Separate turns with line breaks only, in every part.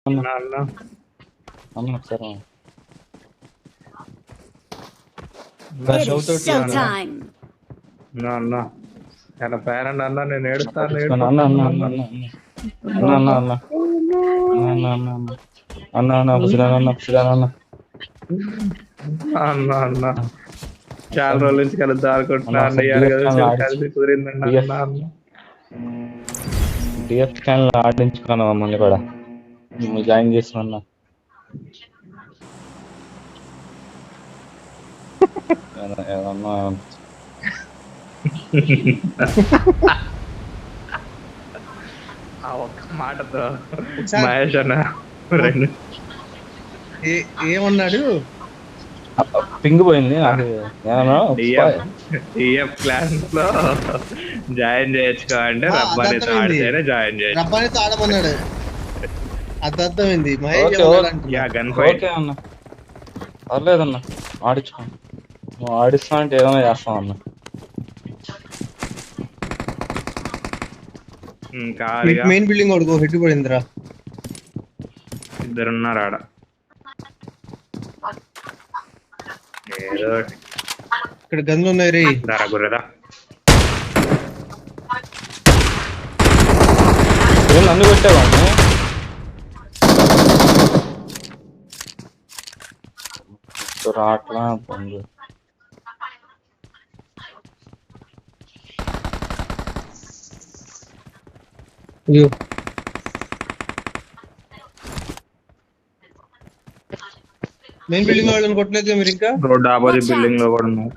అన్న
అన్నా అన్నా
అన్న ఒకసారి
It is
షౌట్ అవుట్ అన్న
showtime.
అన్నా అన్నా చాలా పేరండి అన్న నేను ఏడుస్తాను
పట్టించుకోండి అన్న అన్న
ఏడిపోతాను
అన్న
అన్న
అన్న అన్న అన్న అన్న అన్న అన్న అన్న అన్న అన్న పుసిరాన్న
అన్న అన్న చాలా రోజుల నుంచి కలుద్దాం అనుకుంటున్నా
అన్న
అన్న
ఒకసారి
ఇవాళ
డిఎఫ్ ఛానల్
కలిసి కుదిరిందండి అన్న అన్న
డిఎఫ్ ఛానల్ ఆడించుకున్నాను మమ్మల్ని కూడా మిమ్మల్ని జాయిన్ చేస్తున్నా ఏదన్నా
ఆ ఒక్క మాటతో
ఒకసారి
మహేష్ అన్న రెండు
ఏమన్నాడు?
పింగ్ పోయింది నాకు ఏమన్నా
డిఎఫ్ క్లాస్ లో జాయిన్ చేయొచ్చు అంటే రబ్బానితో
అర్థమైంది,
ఆడితేనే జాయిన్ చేయొచ్చు.
రబ్బానితో ఆడమన్నాడు. అర్థమైంది. మహేష్
ఓకే
ఏమన్నాడు అంటున్నా.
యా గన్ ఫైట్
ఓకే అన్న పర్లేదన్న ఆడించుకోండి నువ్వు ఆడిస్తా అంటే ఏదైనా చేస్తాం అన్న
కాదుగా
మెయిన్ బిల్డింగ్ వాడుకో హెడ్ పడిందిరా.
ఇద్దరున్నారు ఆడ ఏదో ఒకటి.
ఇక్కడ గన్లు ఉన్నాయి రే.
దారా గుర్రదా
ఏం నన్ను కొట్టేవాడిని రాట్లా పండు
అయ్యో మెయిన్ బిల్డింగ్ వాళ్ళని కొట్టలేదు మీరు ఇంకా.
రోడ్ ఆపోజిట్ బిల్డింగ్ లో కూడా ఉన్నాడు.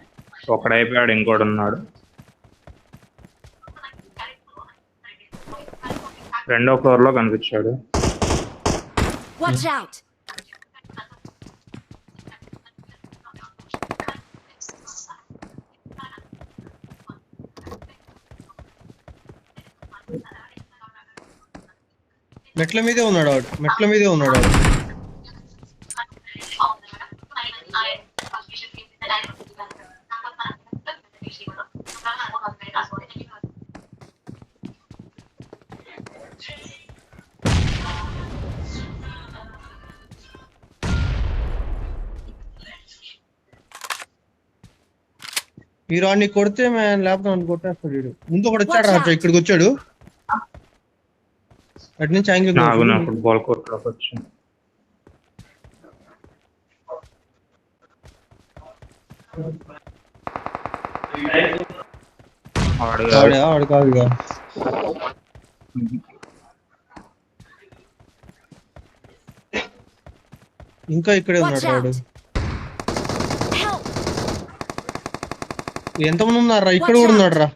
ఒకడైపోయాడు ఇంకోటి ఉన్నాడు. రెండో ఫ్లోర్ లో కనిపించాడు.
Watch out.
మెట్ల మీదే ఉన్నాడు వాడు, మెట్ల మీదే ఉన్నాడు వాడు. మీరు వాడిని కొడితే లేకపోతే వాడిని కొట్టేస్తాడు వీడు. ముందు ఒకటి వచ్చాడు రా, ఇక్కడికి వచ్చాడు. అటు నుంచి యాంగిల్
నాకు నా ఫుట్బాల్ కోర్ట్ లోకి వచ్చి
వాడు కాదు ఇక. ఇంకా ఇక్కడే
Watch
ఉన్నాడు వాడు.
out. Help.
ఎంతమంది ఉన్నారా? ఇక్కడ కూడా ఉన్నాడు రా.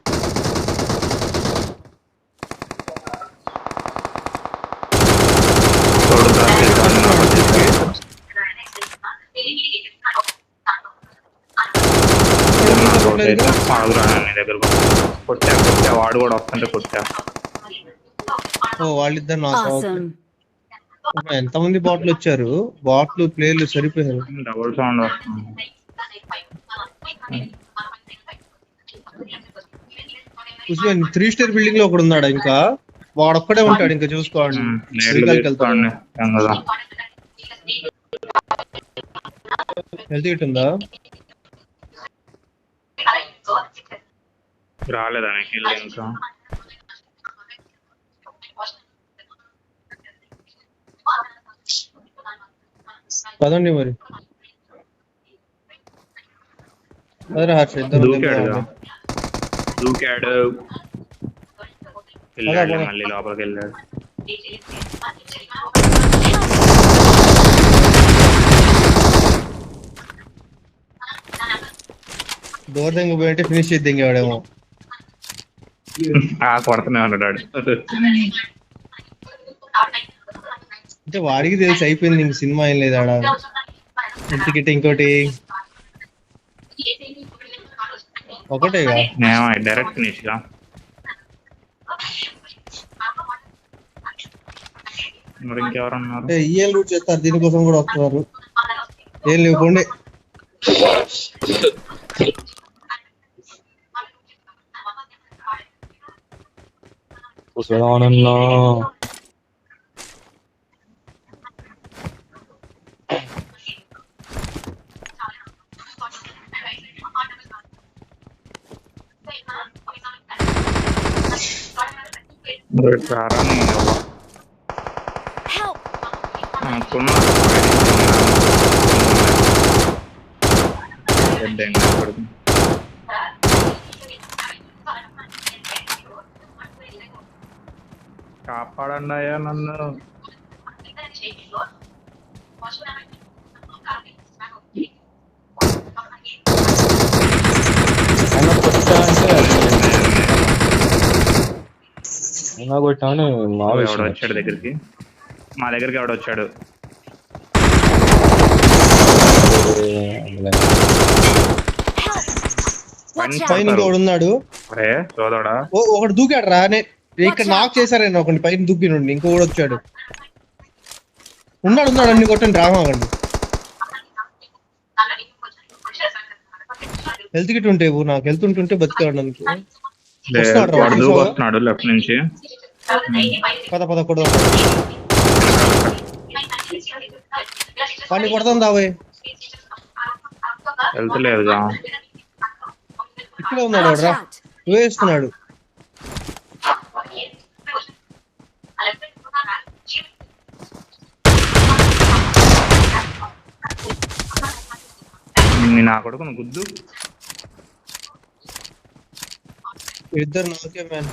కొట్టా వాడు కూడా వస్తుంటే కొట్టా.
ఓ వాళ్ళిద్దరు నాకు
Awesome.
ఎంతమంది బాట్లు వచ్చారు, బాట్లు ప్లేయర్లు సరిపోయారు.
డబుల్ సౌండ్ వస్తుంది.
చూసుకోండి 3 స్టార్ బిల్డింగ్ లో ఒకడు ఉన్నాడు, ఇంకా వాడొక్కడే ఉంటాడు. ఇంకా చూసుకోండి. హెల్త్ కిట్ ఉందా?
రాలేదా నీకు ఇంకా?
పదండి మరి. అదే హర్ష ఇద్దరు
దూకాడు వెళ్ళాడు, మళ్ళీ లోపలికి వెళ్ళాడు.
డోర్ దెంగ పోయింటే ఫినిష్ చేసి దెంగేవాడేమో.
కొడుతూనే ఉన్నాడు.
అంటే వాడికి తెలిసి అయిపోయింది, ఇంక సినిమా ఏం లేదు ఆడ. టికెట్ ఇంకోటి ఒకటేగా
డైరెక్ట్ ఫినిష్ గా. మరి ఇంకెవరన్నారు?
ఈఎల్ రూట్ చేస్తారు, దీనికోసం కూడా వస్తున్నారు. ఏం లేవు పోండి.
రారా నీ అవ్వ.
Help!
అనుకున్నా కాపాడండి అయ్యా నన్ను.
అయినా కొట్టానంటే అది అయినా కొట్టామని మామూలు
ఎవడో
విషయం.
వచ్చాడు దగ్గరికి, మా దగ్గరికి ఎవడొచ్చాడు.
Watch
Fine.
out!
పైన ఇంకోడు ఉన్నాడు.
అరే సోదోడా,
ఒకడు దూకాడు రా. ఇక్కడ నాక్ చేశారైనా ఒకటి పైన దూకినుండి ఇంకోడు వచ్చాడు. ఉన్నాడు అన్ని కొట్టండి డ్రామా అవ్వండి. హెల్త్ కిట్ ఉంటే నాకు హెల్త్ ఉంటుంటే బతికేవాడానికి.
వాడు దూకొస్తున్నాడు లెఫ్ట్ నుంచి.
పద కొడదాం. పని కొడతాం దావే.
హెల్త్ లేదుగా.
ఇక్కడే ఉన్నాడు వాడు రా.
Watch out!
వేస్తున్నాడు.
నా కొడుకును గుద్దు.
ఇద్దరు నాకే మ్యాన్.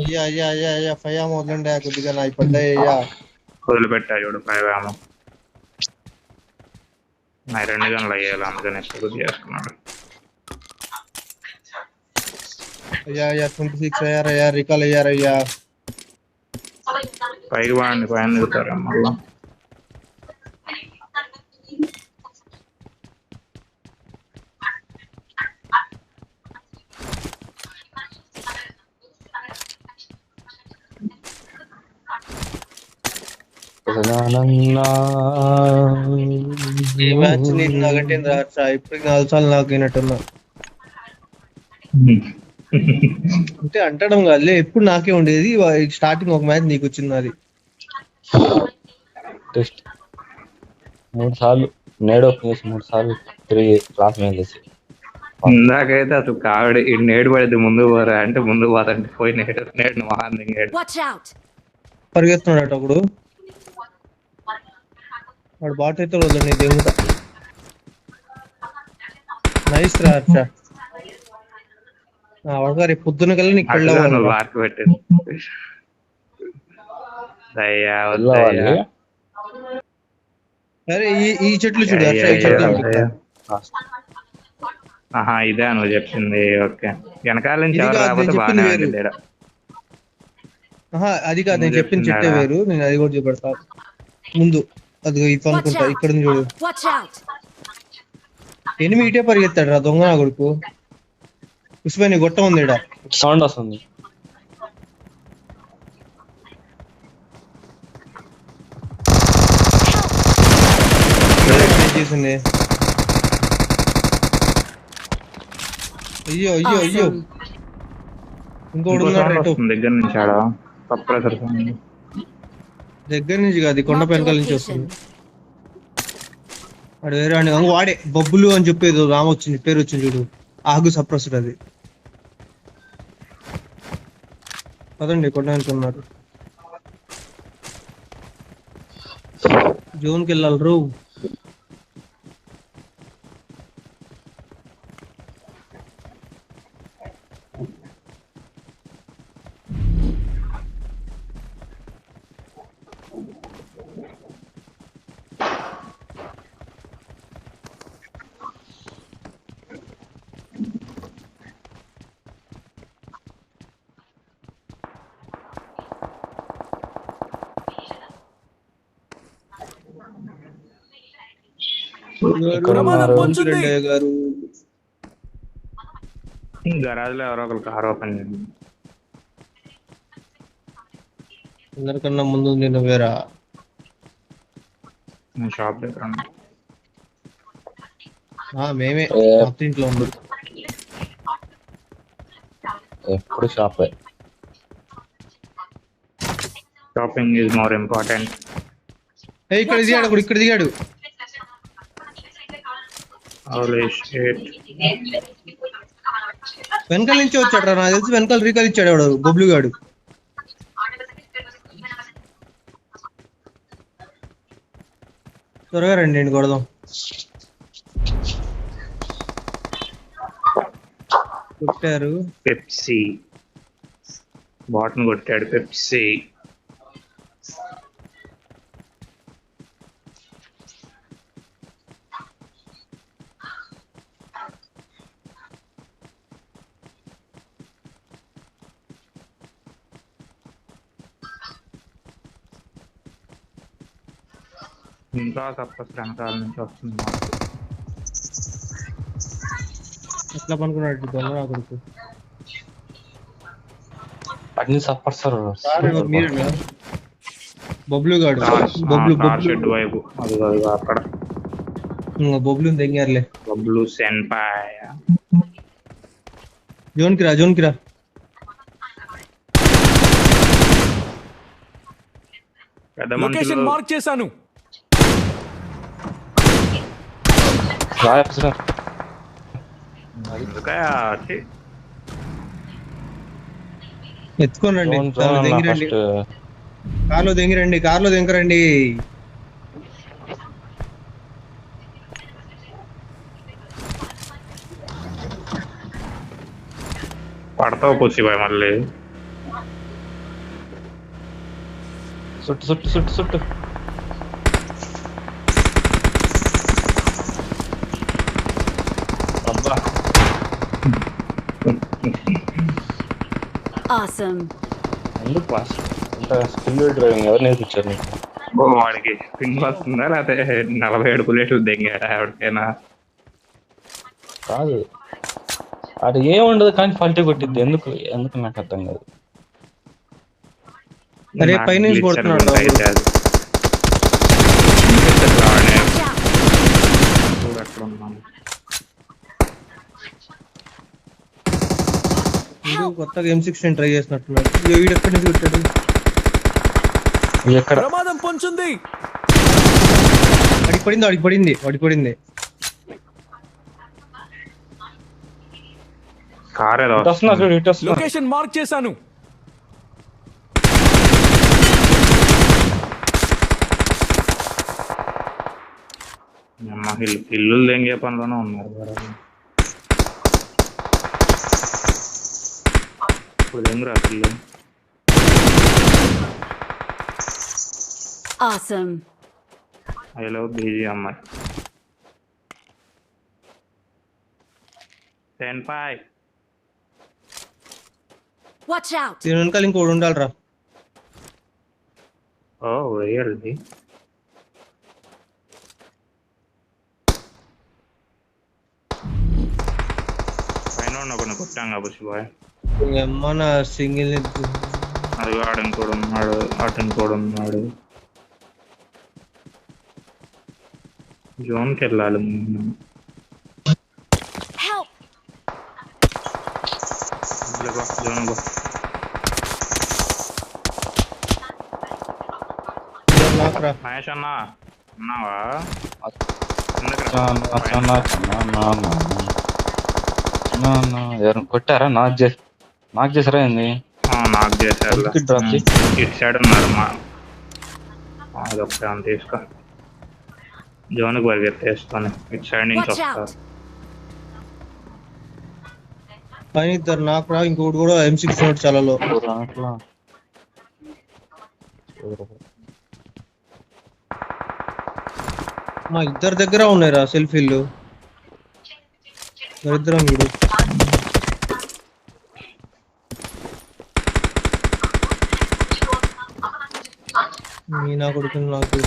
అయ్యా ఫయామ్ వదలండి కొద్దిగా నా పడ్డాయి అయ్యా.
వదిలిపెట్టా చూడు 5 ఏమో. నా 2 గంటలు అయ్యాలి అందుకని ఎక్కువ కొద్ది చేస్తున్నాడు.
అయ్యా 26 అయ్యారయ్యా. రికాల్ అయ్యారయ్యా.
పైకి వాడండి, పైన దిగుతారు మళ్ళా.
ఈ మ్యాచ్ నీకు నాకంటే ఇప్పుడు 4 సార్లు నాకు అయినట్టున్నా. అంటే అంటడం కాదులే, ఎప్పుడు నాకే ఉండేది. స్టార్టింగ్ ఒక మ్యాచ్ నీకు వచ్చింది. అది
టెస్ట్ 3 సార్లు నేడు 3 సార్లు తిరిగి క్లాస్ మీద చేసి
ఇందాకైతే అసలు కావిడ ఈ నేడు పడితే ముందు పోరా అంటే ముందు పోదంటే పోయి నేడు మార్నింగ్
Watch out!
పరిగెత్తున్నాడు ఒకడు. వాడు బాట్ అయితే వద్దండి దేవుడు. నైస్ రా హర్ష. వాడు రేపు పొద్దున కల్లా నీకు పెళ్ళవాలి.
వార్క్ పెట్టింది. దయ్యా వద్దయ్యా.
అరే ఈ చెట్లు చూడు హర్ష. ఈ చెట్లు
ఆహా ఇదే నువ్వు చెప్పింది. ఓకే, వెనకాల నుంచి
ఇది
ఎవరు
కాదు,
రాకపోతే
నేను
బాగానే
చెప్పింది
ఉంటుంది ఈడ.
అది కాదు నేను చెప్పిన చెట్టే వేరు. నేను అది కూడా చూపెడతా ముందు. అదిగో ఇది
Watch
అనుకుంటా. ఇక్కడ
out!
చూడు.
Watch out!
ఎనిమిది ఇటే పరిగెత్తాడు రా దొంగ నా కొడుకు. ఉస్మాన్ నీ గొట్ట ఉంది ఈడ.
సౌండ్ వస్తుంది.
చేసింది. అయ్యో
Awesome.
ఇంకోటి
ఇంకో
ఉన్నాడు
sound
రేటు.
వస్తుంది దగ్గర నుంచి ఆడ. Suppressor sound.
దగ్గర నుంచి కాదు, కొండ
Mark the
వెనకాల నుంచి
location.
వస్తుంది. వాడు వేరే వాడిని వాడే బబ్బులు అని చెప్పేది రామ వచ్చింది పేరు వచ్చింది చూడు. ఆగు సప్రెసర్ అది. పదండి కొండ వెనక ఉన్నారు. జోన్కి వెళ్ళాలి రో.
ఇక్కడ ఉన్నారు.
రెండయ్య గారు
గరాజ్ లో ఎవరో ఒకరు కార్ ఓపెన్ చేయండి.
అందరికన్నా ముందు నేను వేరా.
నేను షాప్ దగ్గర ఉన్నా.
మేమే మొత్తం ఇంట్లో ఉంది.
ఎప్పుడు షాపే.
Shopping is more important.
ఇక్కడ దిగాడు ఒకడు, ఇక్కడ దిగాడు.
Holy shit.
వెనకాల నుంచి వచ్చాడు రా, నాకు తెలిసి వెనకాల రీకాల్ ఇచ్చాడు వాడు బొబ్లు గాడు. త్వరగా రండి, నేను కొడదాం. కొట్టారు.
పెప్సీ బాట్ను కొట్టాడు. పెప్సీ ఇంకా సప్పస్ వెనకాల నుంచి వస్తుంది.
ఎట్లా పనుకున్నాడు దొంగ నా కొడుకు.
అన్ని సప్పర్సారు
మీరేనా బొబ్లు గాడు?
షెడ్ వైపు అది అక్కడ
బొబ్లు తెంగారులే.
బబ్లు సెన్పాయ్.
జోన్కి రా, జోన్కి రా.
పెద్ద
లొకేషన్ మార్క్ చేశాను.
ఎత్తుకొని రండి, దెంగిరండి. కార్లో దెంగిరండి, కార్లో దెంగరండి.
పడతావు కూర్చి బాయ్ మళ్ళీ.
సుట్టు సుట్టు సుట్టు సుట్టు. అబ్బా
Awesome.
ఎందుకు పాస్ అంత స్కిల్ డ్రైవింగ్ ఎవరు నేర్పించారు నీకు?
వాడికి పిన్ వస్తుందా లేకపోతే 47 బుల్లెట్లు దెంగాడా ఎవరికైనా?
కాదు, అది ఏముండదు కానీ ఫల్టీ కొట్టిద్ది. ఎందుకు ఎందుకు నాకు అర్థం కాదు.
అరే పైనుంచి కొడుతున్నాడు.
Watch out.
అక్కడ ఉన్నాను.
కొత్తగా M16 ట్రై చేసినట్టున్నాడు. వీడు ఎక్కడి నుంచి కొట్టాడు?
ఎక్కడ
ప్రమాదం పొంచుంది.
వాడికి పడింది, వాడికి పడింది, వాడికి పడింది.
కార్ ఏదో
వస్తున్నా చూడు, ఇటు వస్తున్నా.
లొకేషన్ మార్క్ చేశాను.
ఇల్లు దెంగే పనిలోనే ఉన్నారు. దెంగురా ఇల్లు.
Awesome.
ఐ లవ్ బీజీ అమ్మాయి. 10-5.
Watch out.
దీని వెనకాల ఇంకోటి ఉండాలిరా.
ఓ రియల్లీ? పైన ఉన్న కొట్టాం కాబట్టి బాయ్.
మన సింగిల్
అది ఆడనుకోడు ఉన్నాడు, అటనుకోడు ఉన్నాడు. జోన్కి వెళ్ళాలి.
Help.
జోన్ మహేష్ అన్న ఉన్నావా?
కొట్టారా? నాకు చేసారా ఏంది?
నాకు చేశారు.
డ్రాప్ చేసి
ఇటు సైడ్ ఉన్నారు. అదొకటి అని తీసుకో. జోన్కి పరిగెత్తేసుకొని ఇటు సైడ్ నుంచి
Watch
వస్తారు.
out.
పైన ఇద్దరు నాకు రా, ఇంకోటి కూడా M16 చాలా లో.
అట్లా
మా ఇద్దరి దగ్గర ఉన్నాయిరా సెల్ఫీలు. ఇద్దరం చూడు. నా కొడుకు నాకు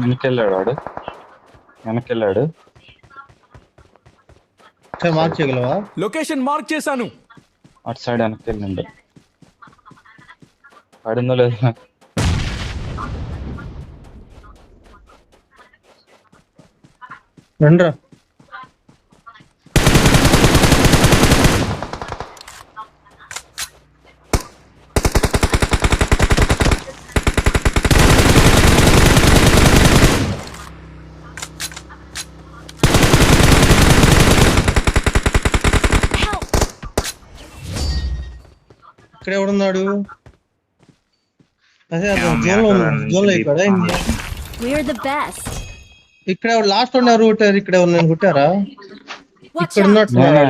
వెనకెళ్ళాడు, వాడు వెనకెళ్ళాడు.
సరే మార్క్ చేయగలవా?
లొకేషన్ మార్క్ చేశాను.
అటు సైడ్ వెనకెళ్ళండి. పడిందో లేదు నాకు.
రండ్రా. ఇక్కడ ఎవడున్నాడు? అదే
ఏమో మీ
జోన్ లో
ఆటోలో
ఉన్నాడు.
నుంచి
జోన్ లో ఇక్కడ
We're the best.
ఇక్కడ లాస్ట్ ఉన్న రూట్ ఇక్కడ ఎవరు కొట్టారా?
Watch
ఇక్కడ
out!
ఉన్నట్టున్నాడు.